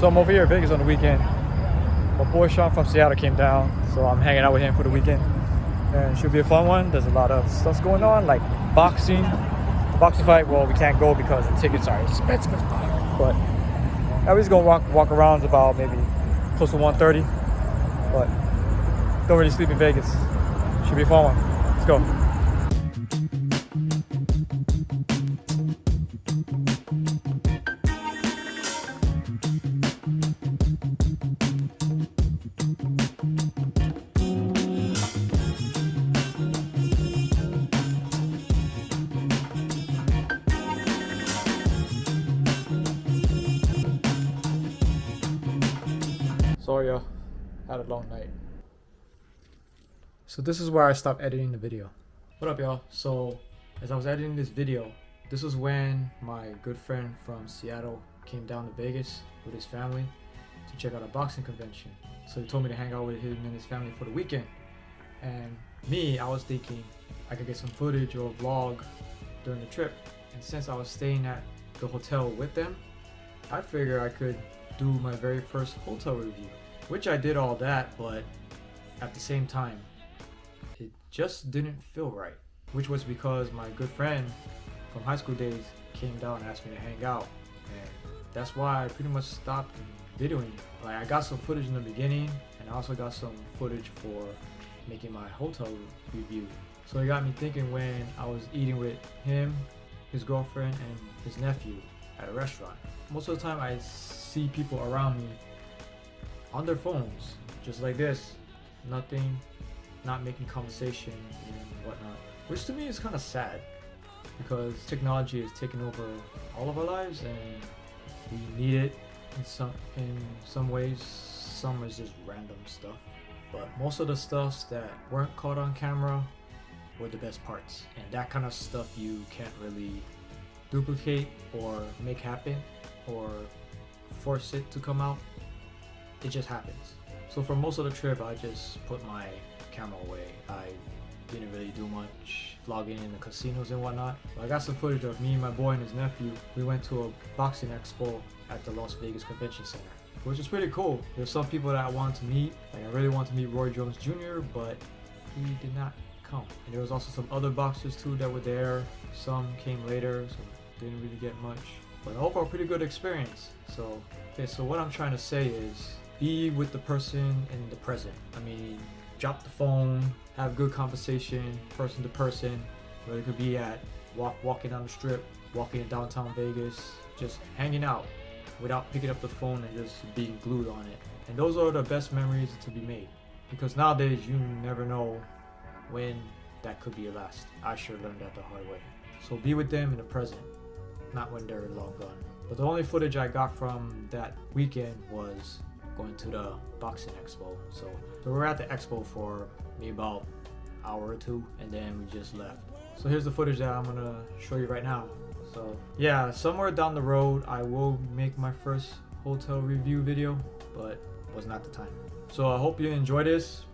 So I'm over here in Vegas on the weekend. My boy Sean from Seattle came down, so I'm hanging out with him for the weekend. And it should be a fun one. There's a lot of stuff going on, like boxing fight. Well, we can't go because the tickets are expensive as fuck. But I was gonna walk around about maybe close to 1:30. But don't really sleep in Vegas. Should be a fun one. Let's go. Sorry, y'all. Had a long night. So this is where I stopped editing the video. What up, y'all? So as I was editing this video, this was when my good friend from Seattle came down to Vegas with his family to check out a boxing convention. So he told me to hang out with him and his family for the weekend. And me, I was thinking I could get some footage or a vlog during the trip. And since I was staying at the hotel with them, I figured I could do my very first hotel review, which I did all that, but at the same time, it just didn't feel right, which was because my good friend from high school days came down and asked me to hang out, and that's why I pretty much stopped videoing. Like, I got some footage in the beginning, and I also got some footage for making my hotel review. So it got me thinking when I was eating with him, his girlfriend, and his nephew at a restaurant. Most of the time I see people around me on their phones, just like this, nothing, not making conversation and whatnot, which to me is kind of sad because technology is taking over all of our lives and we need it in some ways. Some is just random stuff, but most of the stuff that weren't caught on camera were the best parts, and that kind of stuff you can't really duplicate or make happen or force it to come out. It just happens. So for most of the trip, I just put my camera away. I didn't really do much vlogging in the casinos and whatnot. But I got some footage of me, my boy, and his nephew. We went to a Boxing Expo at the Las Vegas Convention Center, which is pretty cool. There's some people that I wanted to meet. Like, I really wanted to meet Roy Jones Jr., but he did not come. And there was also some other boxers too that were there. Some came later, so didn't really get much. But overall, pretty good experience. So, okay, so what I'm trying to say is be with the person in the present. I mean, drop the phone, have good conversation, person to person, whether it could be at walking down the strip, walking in downtown Vegas, just hanging out without picking up the phone and just being glued on it. And those are the best memories to be made, because nowadays you never know when that could be your last. I sure learned that the hard way. So be with them in the present, not when they're long gone. But the only footage I got from that weekend was going to the Boxing Expo. So we were at the expo for maybe about an hour or two, and then we just left. So here's the footage that I'm gonna show you right now. So yeah, somewhere down the road I will make my first hotel review video, but was not the time. So I hope you enjoy this,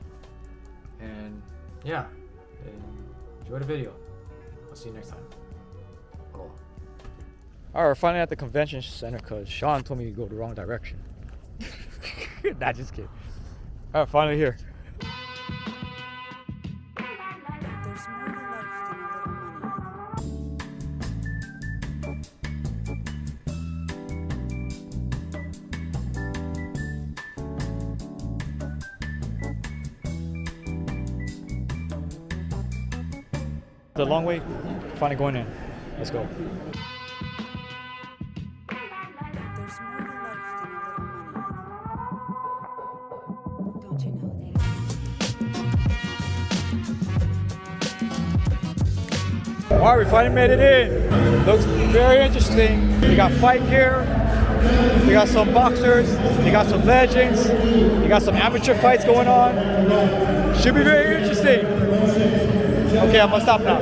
and yeah, enjoy the video. I'll see you next time. Cool. Alright, we're finally at the convention center because Sean told me to go the wrong direction. Nah, just kidding. Alright, finally here. There's more to life than a little money. The long way, finally going in. Let's go. There's more to life than a little money. Don't you know that? Alright, we finally made it in. Looks very interesting. We got fight gear. We got some boxers. We got some legends. We got some amateur fights going on. Should be very interesting. Okay, I'm gonna stop now.